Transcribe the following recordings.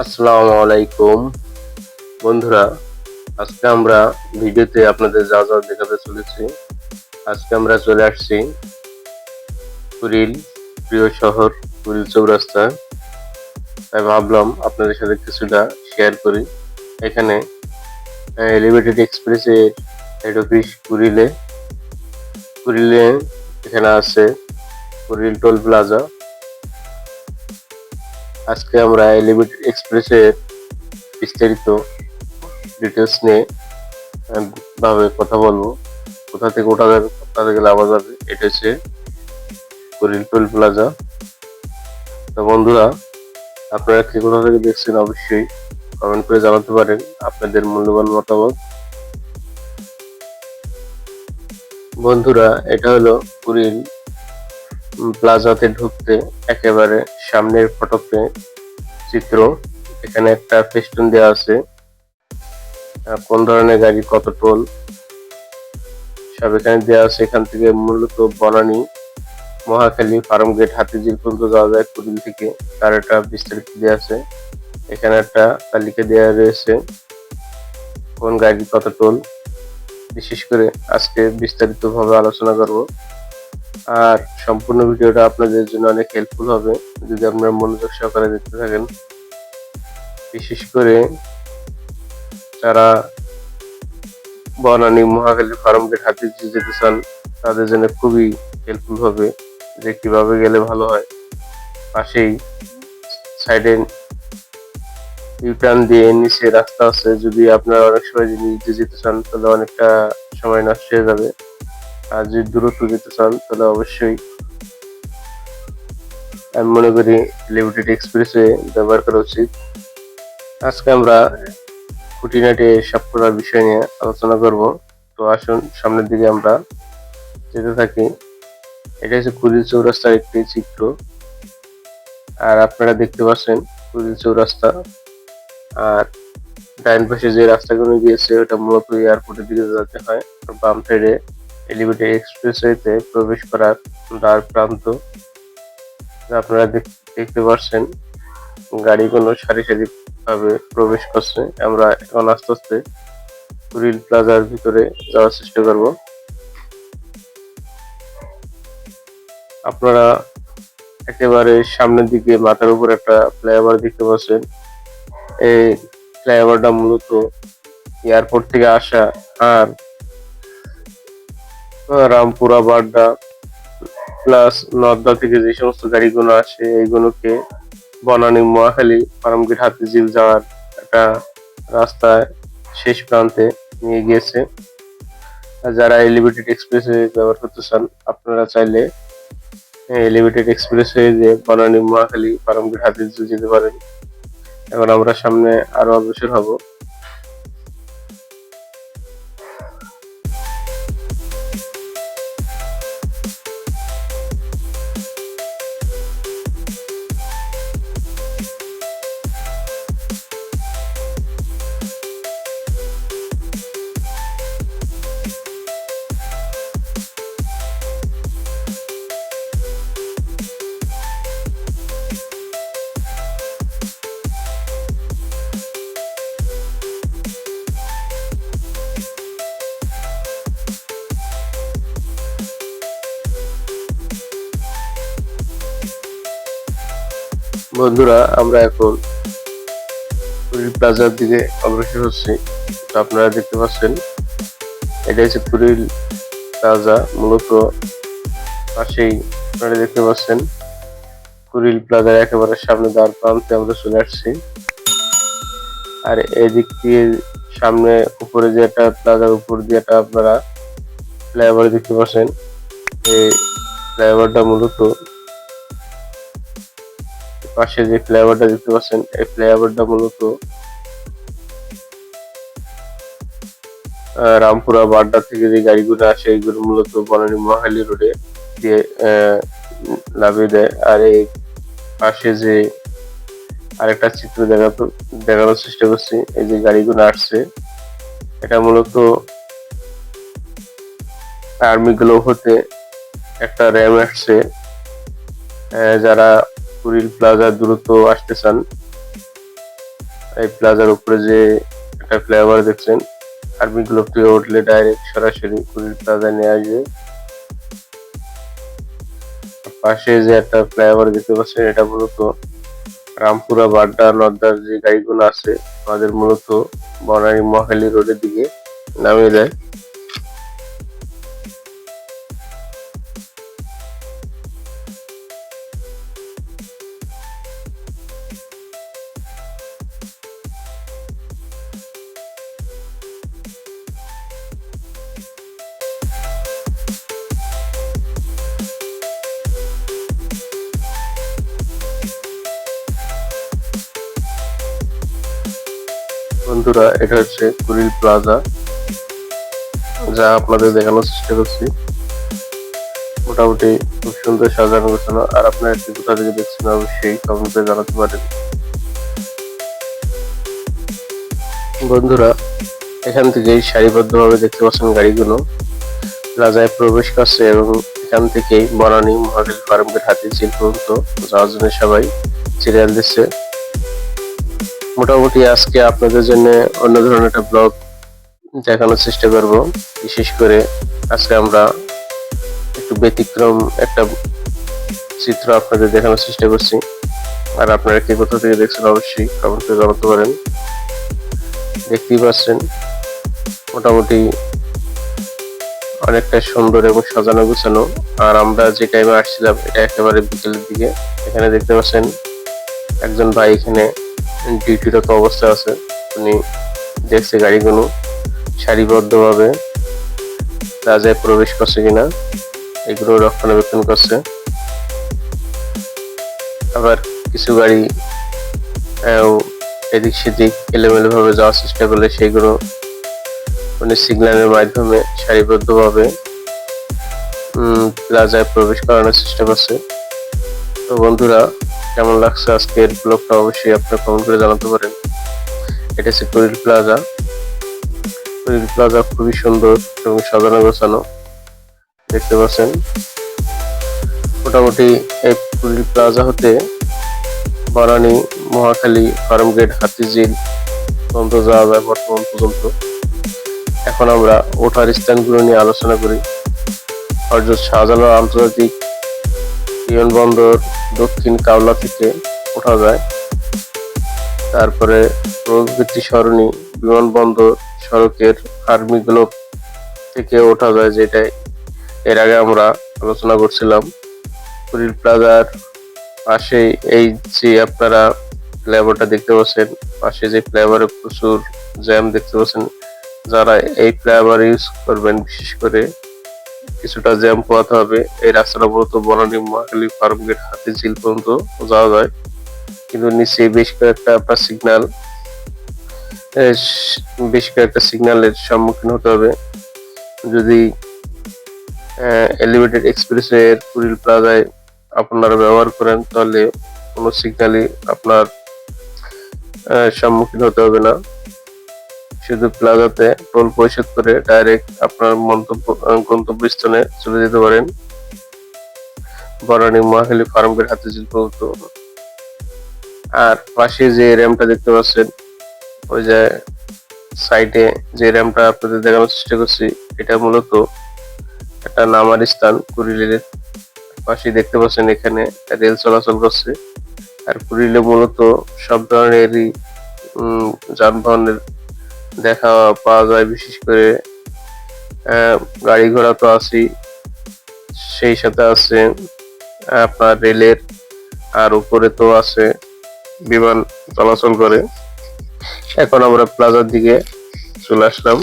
আসসালামু আলাইকুম বন্ধুরা। আজকে আমরা ভিডিওতে আপনাদের যা যা দেখাতে চলেছি। আজকে আমরা চলে আসছি কুড়িল, প্রিয় শহর কুড়িল চৌরাস্তা। তাই ভাবলাম আপনাদের সাথে কিছুটা শেয়ার করি। এখানে এলিভেটেড এক্সপ্রেসের হেড অফিস কুড়িলে এখানে আছে কুড়িল টোল প্লাজা। আজকে আমরা এলিভেটেড এক্সপ্রেসের বিস্তারিত ডিটেলস নিয়ে ভাবে কথা বলবো। কোথা থেকে ওঠা যাবে, কোথা থেকে নামা যাবে, এটা হচ্ছে কুড়িল টোল প্লাজা। তো বন্ধুরা, আপনারা কে কোথা থেকে দেখছেন অবশ্যই কমেন্ট করে জানাতে পারেন আপনাদের মূল্যবান মতামত। বন্ধুরা, এটা হলো কুড়িল প্লাজাতে ঢুকতে একেবারে সামনের ফটকে চিত্র। এখানে একটা ফেস্টুন দেওয়া আছে, কোন ধরনের গাড়ি কত টোল সব এখানে দেওয়া আছে। এখান থেকে মূলত বনানী, মহাখালী, ফার্মগেট, হাতিঝিল পর্যন্ত যাওয়া যায় কুড়িল থেকে, তার একটা বিস্তারিত দেওয়া আছে। এখানে একটা তালিকা দেওয়া রয়েছে কোন গাড়ি কত টোল। বিশেষ করে আজকে বিস্তারিত ভাবে আলোচনা করব, আর সম্পূর্ণ ভিডিওটা আপনাদের জন্য অনেক হেল্পফুল হবে যদি আপনারা মনোযোগ সহকারে দেখতে থাকেন। বিশেষ করে যারা বনানী, মহাখালী, ফার্মগেট, হাতিঝিল যেতে চান তাদের জন্য খুবই হেল্পফুল হবে যে কিভাবে গেলে ভালো হয়। পাশেই সাইডে ইউটার্ন দিয়ে নিচে রাস্তা আছে। যদি আপনারা অনেক সময় যদি নিচে যেতে চান তাহলে অনেকটা সময় নষ্ট হয়ে যাবে, আর যদি দূরত্ব যেতে চান তাহলে অবশ্যই আমি মনে করি লিমিটেড এক্সপ্রেসওয়ে ব্যবহার করা উচিত। আজকে আমরা খুঁটিনাটি সবকটার বিষয় নিয়ে আলোচনা করব। তো আসুন সামনের দিকে আমরা যেতে থাকি। এটা হচ্ছে কুড়িল চৌরাস্তার একটি চিত্র, আর আপনারা দেখতে পাচ্ছেন কুড়িল চৌরাস্তা। আর ডাইন পাশে যে রাস্তাগুলো গিয়েছে ওটা মূলত এয়ারপোর্টের দিকে যেতে হয়। আর বাম সাইডে এলিভেটেড এক্সপ্রেসওয়েতে প্রবেশ করার দ্বার প্রান্ত। আপনারা দেখতে পাচ্ছেন গাড়িগুলো সারি সারি ভাবে প্রবেশ করছে। আমরা এখন আস্তে আস্তে কুড়িল প্লাজার ভিতরে যাওয়ার চেষ্টা করব। আপনারা একেবারে সামনের দিকে মাথার উপর একটা ফ্লাইওভার দেখতে পাচ্ছেন। এই ফ্লাইওভারটা মূলত এয়ারপোর্ট থেকে আসা আর রামপুরা, বাড্ডা প্লাস নর্দা থেকে যে সমস্ত গাড়িগুলো আসে এইগুলোকে বনানী, মহাখালী, ফার্মগেট, হাতিঝিল যাওয়ার একটা রাস্তায় শেষ প্রান্তে নিয়ে গিয়েছে। আর যারা এলিভেটেড এক্সপ্রেসওয়ে ব্যবহার করতে চান আপনারা চাইলে এলিভেটেড এক্সপ্রেসওয়ে দিয়ে বনানী, মহাখালী, ফার্মগেট, হাতিঝিল যেতে পারেন। এখন আমরা সামনে আরো অগ্রসর হব। বন্ধুরা, আমরা এখন কুড়িল প্লাজার দিকে অগ্রসর হচ্ছি। তো আপনারা দেখতে পাচ্ছেন এটা হচ্ছে কুড়িল প্লাজা। মূলত পাশেই আপনারা দেখতে পাচ্ছেন কুড়িল প্লাজার একেবারে সামনে দ্বার প্রান্তে আমরা চলে আসছি। আর এদিক দিয়ে সামনে উপরে যে একটা প্লাজার উপর দিয়ে একটা আপনারা ফ্লাইওভার দেখতে পাচ্ছেন। এই ফ্লাইওভারটা মূলত পাশে যে ফ্লাইওভারটা দেখতে পাচ্ছেন এই ফ্লাইওভারটা মূলত রামপুরা, বাড্ডা থেকে যে গাড়িগুলো আসে এইগুলো মূলত বনানী, মহাখালী রোডে দিয়ে নামিয়ে দেয়। আর এই পাশে যে আরেকটা চিত্র দেখানোর চেষ্টা করছি, এই যে গাড়িগুলো আসছে এটা মূলত আর্মি গুলো হতে একটা র্যাম আসছে। যারা কুড়িল প্লাজা দ্রুত আসতে চান এই প্লাজার উপরে যে একটা ফ্লাইওভার দেখছেন, আর্মি গ্লোব থেকে উঠলে ডাইরেক্ট সরাসরি কুড়িল প্লাজা নিয়ে আসবে। পাশে যে একটা ফ্লাইওভার দেখতে পাচ্ছেন, এটা মূলত রামপুরা বাড্ডা নর্দার যে গাড়িগুলো আছে তাদের মূলত বনানী মহাখালী রোডের দিকে নামিয়ে দেয়। বন্ধুরা, এটা হচ্ছে কুড়িল প্লাজা, যা আপনাদের দেখানোর চেষ্টা করছি। মোটামুটি খুব সুন্দর সাজানো গোছানো। আর আপনারা একটু কোথা থেকে দেখছেন অবশ্যই কমেন্টে জানাতে পারেন। বন্ধুরা, এখান থেকেই সারিবদ্ধভাবে দেখতে পাচ্ছেন গাড়িগুলো প্লাজায় প্রবেশ করছে এবং এখান থেকেই বনানী মহাখালী ফার্মগেট হাতিঝিল পর্যন্ত যাওয়ার জন্য সবাই সিরিয়াল দিচ্ছে। মোটামুটি আজকে আপনাদের জন্য অন্য ধরনের একটা ব্লগ দেখানোর চেষ্টা করব। বিশেষ করে আজকে আমরা একটু ব্যতিক্রম একটা চিত্র আপনাদের দেখানোর চেষ্টা করছি। আর আপনারা কে কোথা থেকে দেখছেন অবশ্যই কমেন্টে জানাতে পারেন। দেখতেই পাচ্ছেন মোটামুটি অনেকটা সুন্দর এবং সাজানো গুছানো। আর আমরা যে টাইমে আসছিলাম এটা একেবারে বিকেলের দিকে। এখানে দেখতে পাচ্ছেন একজন ভাই এখানে ডিউটিরত অবস্থায় আছে। উনি দেখছে গাড়িগুলো সারিবদ্ধভাবে প্লাজায় প্রবেশ করছে কিনা, এগুলো রক্ষণাবেক্ষণ করছে। আবার কিছু গাড়ি এদিক সেদিক এলোমেলো ভাবে যাওয়ার চেষ্টা করলে সেগুলো উনি সিগন্যালের মাধ্যমে সারিবদ্ধভাবে প্লাজায় প্রবেশ করানোর চেষ্টা করছে। তো বন্ধুরা, কেমন লাগছে আজকের ব্লগটা অবশ্যই আপনারা কমেন্ট করে জানাতে পারেন। এটা হচ্ছে কুড়িল প্লাজা। কুড়িল প্লাজা খুবই সুন্দর এবং সাজানো গোছানো দেখতে পাচ্ছেন। মোটামুটি এই কুড়িল প্লাজা হতে বনানী মহাখালী ফার্মগেট হাতিঝিল পর্যন্ত যাওয়া যায় বর্তমান পর্যন্ত। এখন আমরা ওঠার স্থানগুলো নিয়ে আলোচনা করি। হযরত শাহজালাল আন্তর্জাতিক বিমানবন্দর দক্ষিণ কাওলা থেকে ওঠা যায়। তারপরে প্রগতি সরণি বিমানবন্দর সড়কের আর্মি গ্লোব থেকে ওঠা যায়, যেটাই এর আগে আমরা আলোচনা করছিলাম। কুড়িল প্লাজার পাশেই এই যে আপনারা ফ্লাইওভারটা দেখতে পাচ্ছেন, পাশে যে ফ্লাইওভারে প্রচুর জ্যাম দেখতে পাচ্ছেন। যারা এই ফ্লাইওভার ইউজ করবেন বিশেষ করে কিছুটা জ্যাম পোহাতে হবে। এই রাস্তাটা মূলত বনানী মহাখালী ফার্মগেট হাতিঝিল পর্যন্ত যাওয়া যায়, কিন্তু নিচে বেশ কয়েকটা সিগন্যালের সম্মুখীন হতে হবে। যদি এলিভেটেড এক্সপ্রেসওয়ে কুড়িল প্লাজায় আপনারা ব্যবহার করেন তাহলে কোনো সিগন্যালই আপনার সম্মুখীন হতে হবে না। শুধু প্লাজাতে টোল পরিশোধ করে ডাইরেক্ট আপনার গন্তব্যস্থানে চলে যেতে পারেন বনানী মহাখালী ফার্মগেট হাতিঝিল পর্যন্ত। আর পাশে যে র্যাম্পটা দেখতে পাচ্ছেন, ওই যে সাইডে যে র্যাম্পটা আপনাদের দেখানোর চেষ্টা করছি, এটা মূলত একটা নামার স্থান। কুড়িলের পাশে দেখতে পাচ্ছেন এখানে রেল চলাচল করছে। আর কুড়িলে মূলত সব ধরনেরই যানবাহনের দেখা পাওয়া যায়। বিশেষ করে গাড়ি ঘোড়া তো আছেই, সেই সাথে আছে আপনার রেলের, আর উপরে তো আছে বিমান চলাচল করে। এখন আমরা প্লাজার দিকে চলে আসলাম।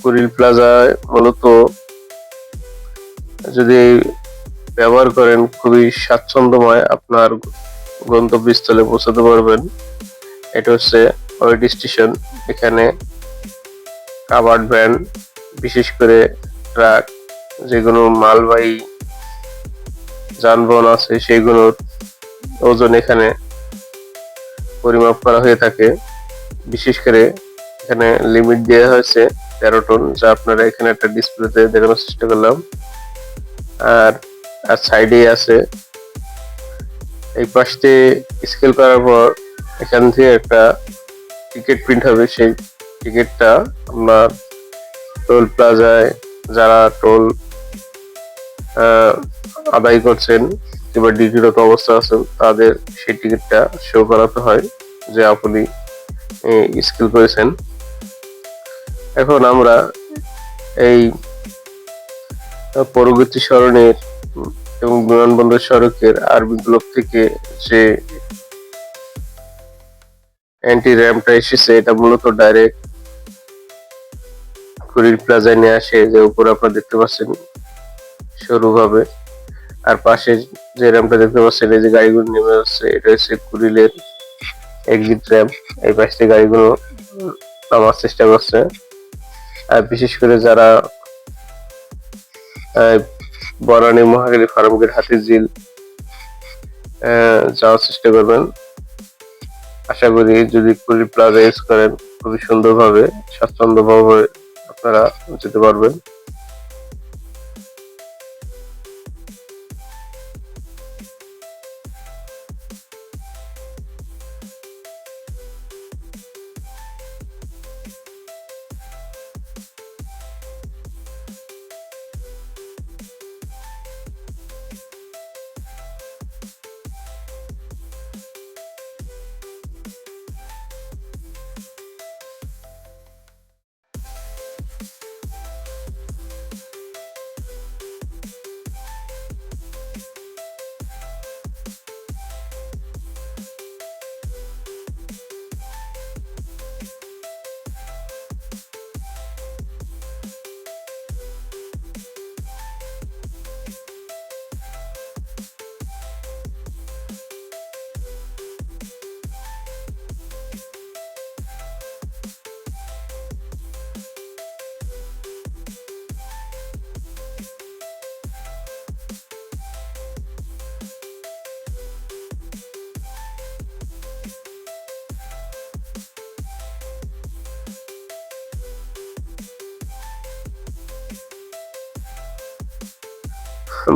কুড়িল প্লাজায় মূলত যদি ব্যবহার করেন খুবই স্বাচ্ছন্দ্যময়, আপনার গন্তব্যস্থলে পৌঁছাতে পারবেন। এটা হচ্ছে ওয়েট স্টেশন। এখানে কাভার্ড ভ্যান, বিশেষ করে ট্রাক, যেগুলো মালবাহী যানবাহন আছে সেগুলোর ওজন এখানে পরিমাপ করা হয়ে থাকে। বিশেষ করে এখানে লিমিট দেওয়া হয়েছে 13 টন, যা আপনারা এখানে একটা ডিসপ্লেতে দেখানোর চেষ্টা করলাম। আর সাইডে আছে এই পাশে স্কেল করার পর এখান থেকে একটা টিকিট প্রিন্ট হবে। সেই টিকিটটা আপনার টোল প্লাজায় যারা টোল আদায় করছেন কিংবা ডিউটিরত অবস্থা আছেন তাদের সেই টিকিটটা শো করাতে হয় যে আপনি স্কেল করেছেন। এখন আমরা এই পরবর্তী সরণের এবং বিমানবন্দর সড়কের আরবি ব্লক থেকে যে অ্যান্টি র্যাম্পটা এসেছে এটা মূলত ডাইরেক্ট কুরিল প্লাজায় নিয়ে আসে, যে উপরে আপনারা দেখতে পাচ্ছেন সরুভাবে। আর পাশে যে র্যাম্পটা দেখতে পাচ্ছেন এই যে গাড়িগুলো নেমে যাচ্ছে এটা হচ্ছে কুরিলের এক্সিট র্যাম্প। এই পাশ থেকে গাড়িগুলো নামার চেষ্টা করছে। আর বিশেষ করে যারা বনানী মহাখালী ফার্মগেট হাতিঝিল যাওয়ার চেষ্টা করবেন, আশা করি যদি কুরিল প্লাজা ইউজ করেন খুবই সুন্দরভাবে স্বাচ্ছন্দ্যভাবে আপনারা যেতে পারবেন।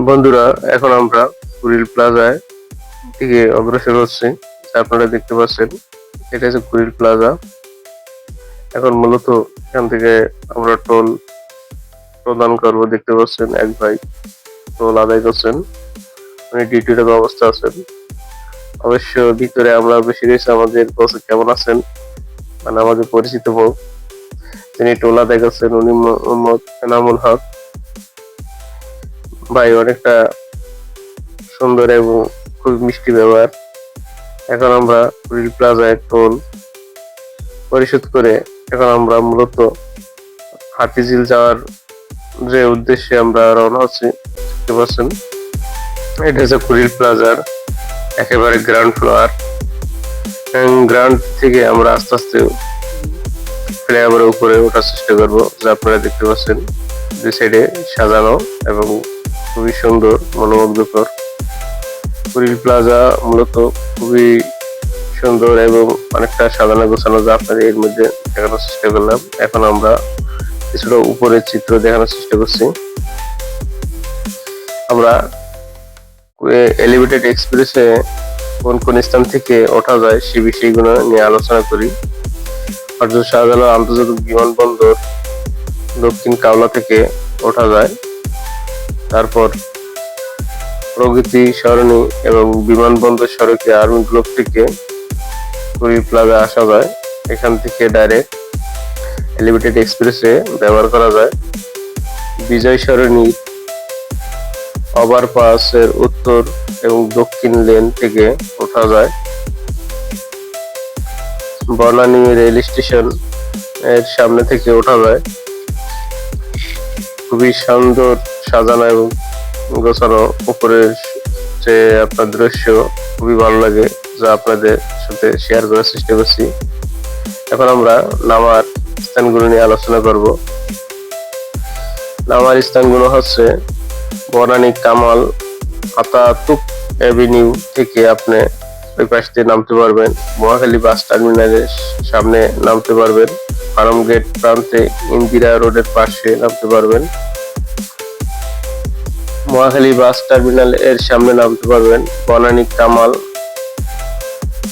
বন্ধুরা, এখন আমরা কুরিল প্লাজায় দিকে অগ্রসর হচ্ছি। আপনারা দেখতে পাচ্ছেন এটা হচ্ছে কুরিল প্লাজা। এখন মূলত এখান থেকে আমরা টোল প্রদান করব। দেখতে পাচ্ছেন এক ভাই টোল আদায় করছেন, উনি ডিউটিরত অবস্থা আছেন। অবশ্য ভিতরে আমরা বেশি গেছি আমাদের বস কেমন আছেন, মানে আমাদের পরিচিত বউ তিনি টোল আদায় করছেন, উনি মোহাম্মদ এনামুল হক ভাই। অনেকটা সুন্দর এবং খুব মিষ্টি ব্যবহার। এখন আমরা কুরিল প্লাজায় টোল পরিশোধ করে এখন আমরা মূলত হাতিঝিল যাওয়ার যে উদ্দেশ্যে আমরা রওনা হচ্ছি। দেখতে পাচ্ছেন এটা হচ্ছে কুরিল প্লাজার একেবারে গ্রাউন্ড ফ্লোর। গ্রাউন্ড থেকে আমরা আস্তে আস্তে ফ্লাইওভারের উপরে ওঠার চেষ্টা করব। যা আপনারা দেখতে পাচ্ছেন দুই সাইডে সাজানো এবং খুবই সুন্দর মনোমুগ্ধকর। কুরিল প্লাজা মূলত খুবই সুন্দর এবং অনেকটা সাজানো গোছানো, যা আপনাদের এর মধ্যে দেখানোর চেষ্টা করলাম। এখন আমরা কিছুটা উপরের চিত্র দেখানোর চেষ্টা করছি। আমরা এলিভেটেড এক্সপ্রেসে কোন কোন স্থান থেকে ওঠা যায় সে বিষয়গুলো নিয়ে আলোচনা করি। হযরত শাহজালাল আন্তর্জাতিক বিমানবন্দর দক্ষিণ কাওলা থেকে ওঠা যায়। তারপর প্রগতি সরণি এবং বিমানবন্দর সড়কে আর্মি ব্লক থেকে কুরিল প্লাজা আসা যায়। এখান থেকে ডাইরেক্ট এলিভেটেড এক্সপ্রেসে ব্যবহার করা যায়। বিজয় সরণি ওভারপাসের উত্তর এবং দক্ষিণ লেন থেকে ওঠা যায়। বনানী রেল স্টেশন এর সামনে থেকে ওঠা যায়। খুবই সুন্দর সাজানো এবং গোছানো উপরের যে আপনার দৃশ্য খুবই ভালো লাগে, যা আপনাদের সাথে শেয়ার করার চেষ্টা করছি। এখন আমরা নামার স্থানগুলো নিয়ে আলোচনা করব। নামার স্থানগুলো হচ্ছে বনানী কামাল আতাতুর্ক এভিনিউ থেকে আপনি ওই পাশ দিয়ে নামতে পারবেন। মহাখালী বাস টার্মিনালের সামনে নামতে পারবেন। ফার্মগেট প্রান্তে ইন্দিরা রোডের পাশে নামতে পারবেন। মহাখালী বাস টার্মিনাল এর সামনে নামতে পারবেন। বনানী কামাল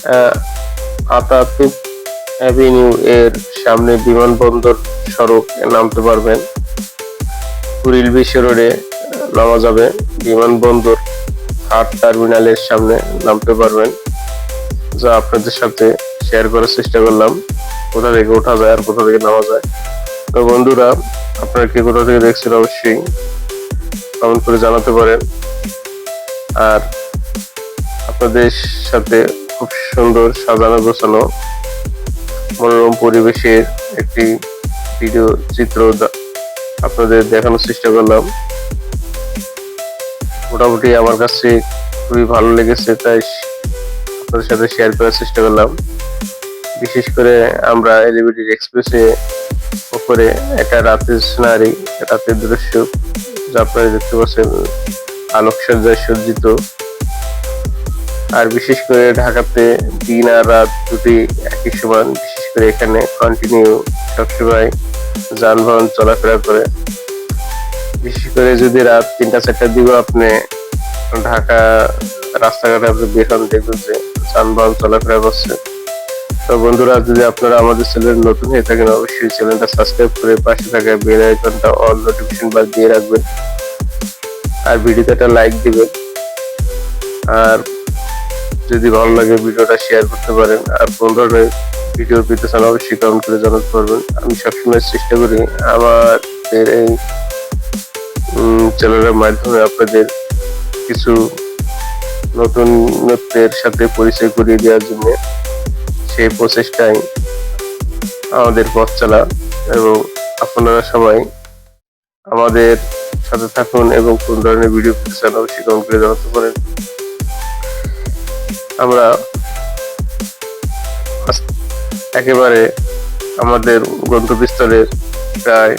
আহ, আতাতুর্ক অ্যাভিনিউ এর সামনে বিমানবন্দর সড়ক নামতে পারবেন। কুড়িল বিশ্ব রোডে নামা যাবে। বিমানবন্দর থার্ড টার্মিনালের সামনে নামতে পারবেন, যা আপনাদের সাথে শেয়ার করার চেষ্টা করলাম কোথা থেকে ওঠা যায় আর কোথা থেকে নামা যায়। তো বন্ধুরা, আপনারা কে কোথা থেকে দেখছেন অবশ্যই কমেন্ট করে জানাতে পারেন। আর আপনাদের সাথে খুব সুন্দর সাজানো গোছানো মনোরম পরিবেশের একটি ভিডিও চিত্র আপনাদের দেখানোর চেষ্টা করলাম। মোটামুটি আমার কাছে খুবই ভালো লেগেছে, তাই আপনাদের সাথে শেয়ার করার চেষ্টা করলাম। বিশেষ করে আমরা এলিভেটেড এক্সপ্রেসে উপরে একটা রাতের সিনারি, রাতের দৃশ্য যা আপনারা দেখতে পাচ্ছেন আলোকসজ্জায় সজ্জিত। আর বিশেষ করে ঢাকাতে দিন আর রাত দুটি একই সমান। বিশেষ করে এখানে কন্টিনিউ সবসময় যানবাহন চলাফেরা করে। বিশেষ করে যদি রাত ৩টা-৪টার দিকেও আপনি ঢাকা রাস্তাঘাটে আপনি বের হন, দেখবেন যে যানবাহন চলাফেরা করছে। তো বন্ধুরা, যদি আপনারা আমাদের চ্যানেল নতুন হয়ে থাকেন অবশ্যই চ্যানেলটা সাবস্ক্রাইব করে পাশে থাকা বেল আইকনটা অল নোটিফিকেশন বার দিয়ে রাখবেন। আর ভিডিওতে একটা লাইক দিবেন। আর যদি ভালো লাগে ভিডিওটা শেয়ার করতে পারেন। আর কোন ধরনের ভিডিও পেতে চান অবশ্যই কমেন্ট করে জানাতে পারবেন। আমি সবসময় চেষ্টা করি আমাদের এই চ্যানেলের মাধ্যমে আপনাদের কিছু নতুনত্বের সাথে পরিচয় করিয়ে দেওয়ার জন্য। সেই প্রচেষ্টায় আমাদের পথ চলা, এবং আপনারা সবাই আমাদের সাথে থাকুন এবং কোন ধরনের ভিডিও পেতে চান অবশ্যই কমেন্ট করে জানাতে পারেন। আমরা একেবারে আমাদের গন্তব্যস্থলের প্রায়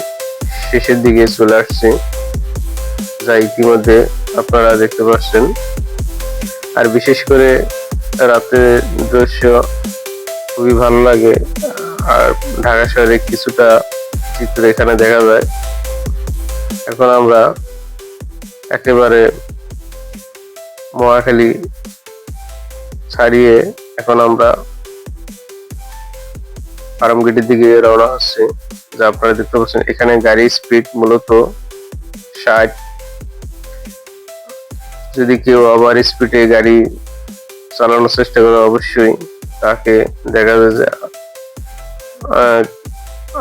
শেষের দিকে চলে আসছি, যা ইতিমধ্যে আপনারা দেখতে পাচ্ছেন। আর বিশেষ করে রাতের দৃশ্য খুবই ভালো লাগে। আর ঢাকা শহরে কিছুটা চিত্র এখানে দেখা যায়। এখন আমরা একেবারে মহাখালী ছাড়িয়ে এখন আমরা ফার্মগেটের দিকে রওনা হচ্ছে, যা আপনারা দেখতে পাচ্ছেন। এখানে গাড়ির স্পিড মূলত 60। যদি কেউ ওভার স্পিডে গাড়ি চালানোর চেষ্টা করে অবশ্যই তাকে দেখা যায় যে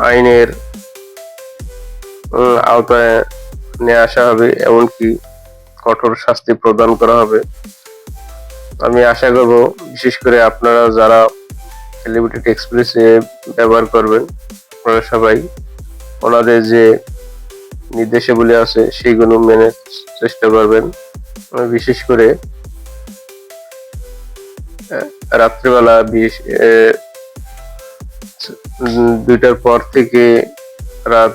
আইনের আওতায় নিয়ে আসা হবে, এমনকি কঠোর শাস্তি প্রদান করা হবে। আমি আশা করব বিশেষ করে আপনারা যারা এলিভেটেড এক্সপ্রেসে ব্যবহার করবেন আপনারা সবাই ওনাদের যে নির্দেশাবলী আছে সেইগুলো মেনে চেষ্টা করবেন। বিশেষ করে রাত্রিবেলা 2টার পর থেকে রাত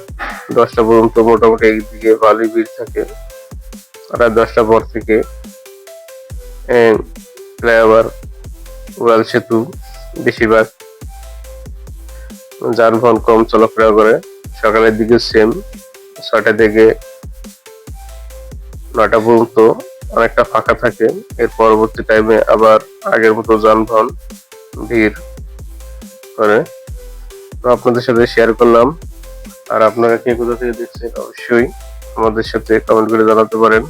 10টা পর্যন্ত মোটামুটি একদিকে ভালোই ভিড় থাকে। রাত 10টার পর থেকে ফ্লাইওভার, উড়াল সেতু বেশিরভাগ যানবাহন কম চলাফেরা করে। সকালের দিকে সেম 6টা থেকে 9টা পর্যন্ত অনেকটা ফাঁকা থাকে। এর পরবর্তী টাইমে আবার আগের মতো যানবাহন ভিড় করে। তো আপনাদের সাথে শেয়ার করলাম। আর আপনারা কে কোথা থেকে দেখছেন অবশ্যই আমাদের সাথে কমেন্ট করে জানাতে পারেন।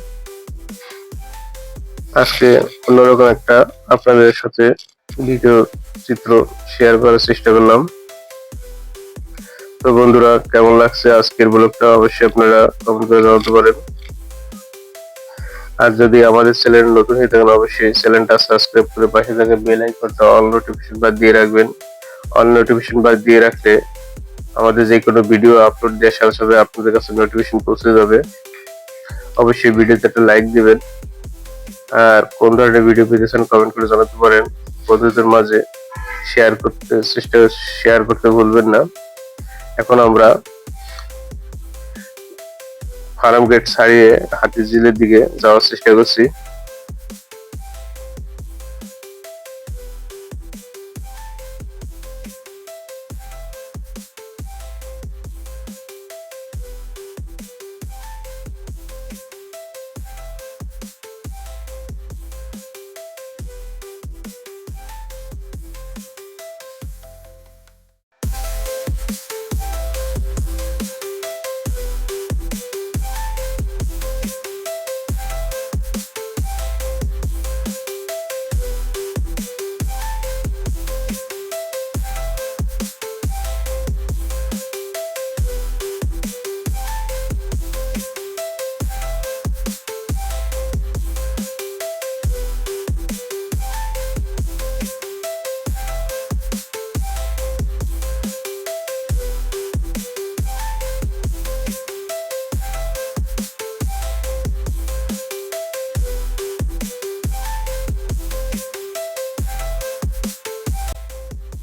আজকে অন্যরকম একটা আপনাদের সাথে ভিডিও চিত্র শেয়ার করার চেষ্টা করলাম। তো বন্ধুরা, কেমন লাগছে আজকের ব্লগটা অবশ্যই আপনারা কমেন্ট করে জানাতে পারেন। আর যদি আমাদের চ্যানেল নতুন হয়ে থাকেন অবশ্যই চ্যানেলটা সাবস্ক্রাইব করে পাশে থাকা বেল আইকনটা অল নোটিফিকেশন বার দিয়ে রাখবেন। অল নোটিফিকেশন বার দিয়ে রাখলে আমাদের যে কোনো ভিডিও আপলোড দেওয়ার সাথে সাথে আপনাদের কাছে নোটিফিকেশন পৌঁছে যাবে। অবশ্যই ভিডিওতে একটা লাইক দিবেন। আর কোন ধরনের ভিডিও পেতে চান কমেন্ট করে জানাতে পারেন। বন্ধুদের মাঝে শেয়ার করতে ভুলবেন না। এখন আমরা ফার্মগেট ছাড়িয়ে হাতিঝিলের দিকে যাওয়ার চেষ্টা করছি।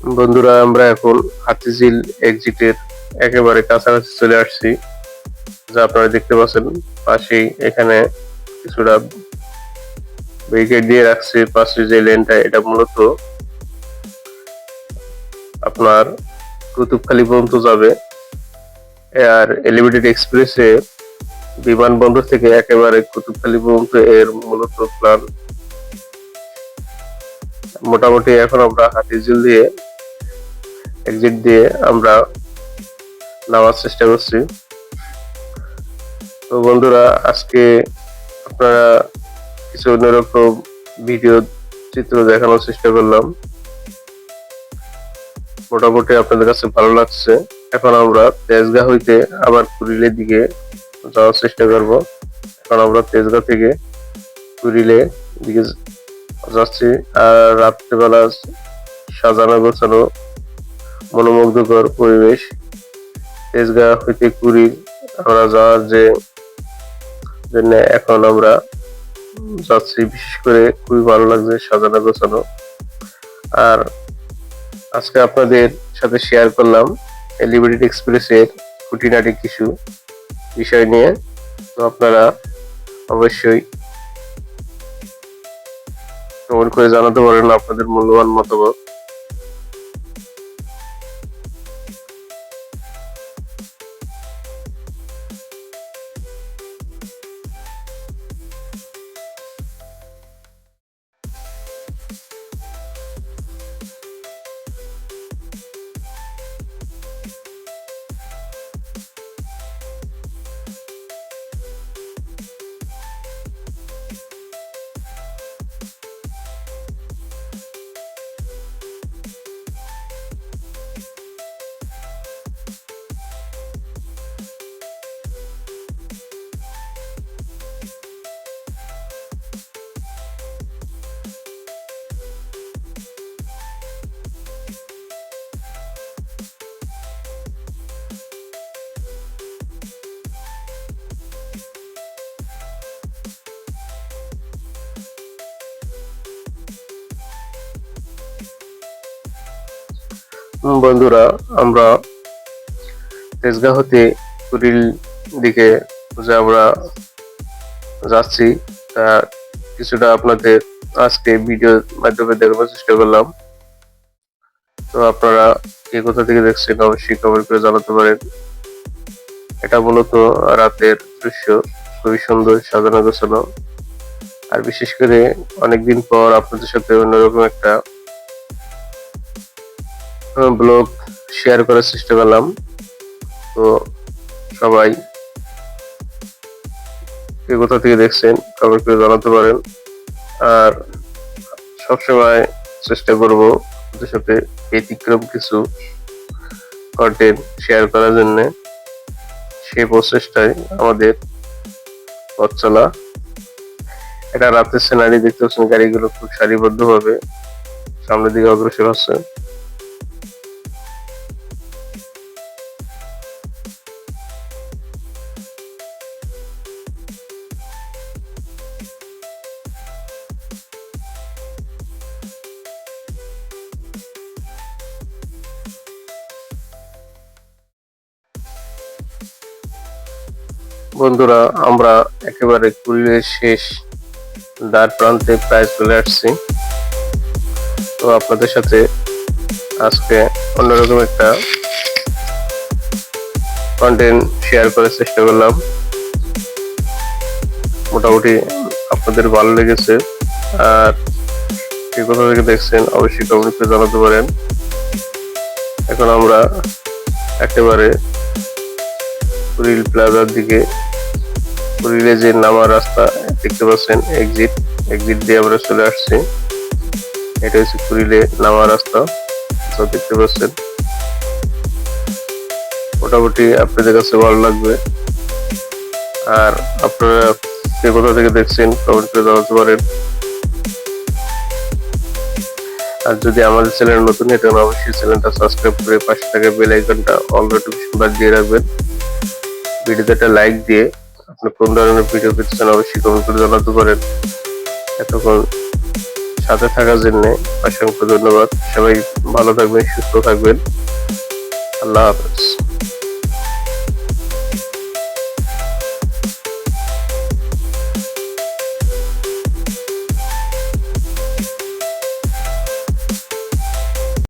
বন্ধুরা, আমরা এখন হাতিঝিল এক্সিটের একেবারে কাছাকাছি চলে আসছি। যা আপনারা দেখতে পাচ্ছেন পাশেই এখানে কিছুটা ব্যারিকেড দিয়ে রাখছে। পাশে যে লেনটা, এটা মূলত আপনার কুতুবখালী পর্যন্ত যাবে। আর এলিভেটেড এক্সপ্রেসে বিমানবন্দর থেকে একেবারে কুতুবখালী পর্যন্ত এর মূলত প্ল্যান। মোটামুটি এখন আমরা হাতিঝিল দিয়ে এক্সিট দিয়ে আমরা নামার চেষ্টা করছি। তো বন্ধুরা, আজকে আপনারা কিছু অন্যরকম ভিডিও চিত্র দেখানোর চেষ্টা করলাম। মোটামুটি আপনাদের কাছে ভালো লাগছে। এখন আমরা তেজগাঁ হইতে আবার কুড়িলের দিকে যাওয়ার চেষ্টা করব। এখন আমরা তেজগাঁ থেকে কুড়িলে দিকে যাচ্ছি। আর রাত্রেবেলা সাজানো গোছানো মনোমুগ্ধকর পরিবেশ। তেজগাঁ হইতে কুড়িল আমরা যাওয়ার জন্য এখন আমরা যাচ্ছি। বিশেষ করে খুবই ভালো লাগছে, সাজানো গোছানো। আর আজকে আপনাদের সাথে শেয়ার করলাম এলিভেটেড এক্সপ্রেসের খুঁটিনাটি কিছু বিষয় নিয়ে। তো আপনারা অবশ্যই কমেন্ট করে জানাতে পারেন আপনাদের মূল্যবান মতামত। বন্ধুরা, আমরা তেজগাঁ হতে কুড়িল দিকে যে আমরা যাচ্ছি, তা কিছুটা আপনাদের আজকে ভিডিওর মাধ্যমে দেখানোর চেষ্টা করলাম। তো আপনারা কে কোথা থেকে দেখছেন অবশ্যই কমেন্ট করে জানাতে পারেন। এটা মূলত রাতের দৃশ্য, খুবই সুন্দর সাজানো গোছানো। আর বিশেষ করে অনেকদিন পর আপনাদের সাথে অন্যরকম একটা ব্লগ শেয়ার করার চেষ্টা করলাম। তো সবাই কে কোথা থেকে দেখছেন কমেন্ট করে জানাতে পারেন। আর সবসময় চেষ্টা করব আপনাদের সাথে ব্যতিক্রম কিছু কন্টেন্ট শেয়ার করার জন্য। সেই প্রচেষ্টায় আমাদের পথ চলা। এটা রাতের সিনারি দেখতে পাচ্ছেন, গাড়িগুলো খুব সারিবদ্ধ ভাবে সামনের দিকে অগ্রসর হচ্ছে। বন্ধুরা, আমরা একেবারে কুড়িলের শেষ দ্বার প্রান্তে প্রায় চলে আসছি। তো আপনাদের সাথে আজকে অন্যরকম একটা কন্টেন্ট শেয়ার করার চেষ্টা করলাম। মোটামুটি আপনাদের ভালো লেগেছে। আর কে কোথা থেকে দেখছেন অবশ্যই কমেন্ট করে জানাতে পারেন। এখন আমরা একেবারে কুড়িল প্লাজার দিকে, কুড়িলে যে নামার রাস্তা দেখতে পাচ্ছেন, এক্সিট দিয়ে আমরা চলে আসছি। এটা হচ্ছে কুড়িলে নামার রাস্তা, যা দেখতে পাচ্ছেন। মোটামুটি আপনাদের কাছে ভালো লাগবে। আর আপনারা কে কোথা থেকে দেখছেন কমেন্ট করে জানাতে পারেন। আর যদি আমাদের চ্যানেল নতুন হয় তাহলে অবশ্যই চ্যানেলটা সাবস্ক্রাইব করে পাশে থাকা বেল আইকনটা অল নোটিফিকেশন বার দিয়ে রাখবেন। ভিডিওতে একটা লাইক দিয়ে আপনি কোন ধরনের ভিডিও পেতে চান অবশ্যই কমেন্ট করে জানাতে পারেন। এতক্ষণ সাথে থাকার জন্য অসংখ্য ধন্যবাদ। সবাই ভালো থাকবেন, সুস্থ থাকবেন। আল্লাহ হাফেজ।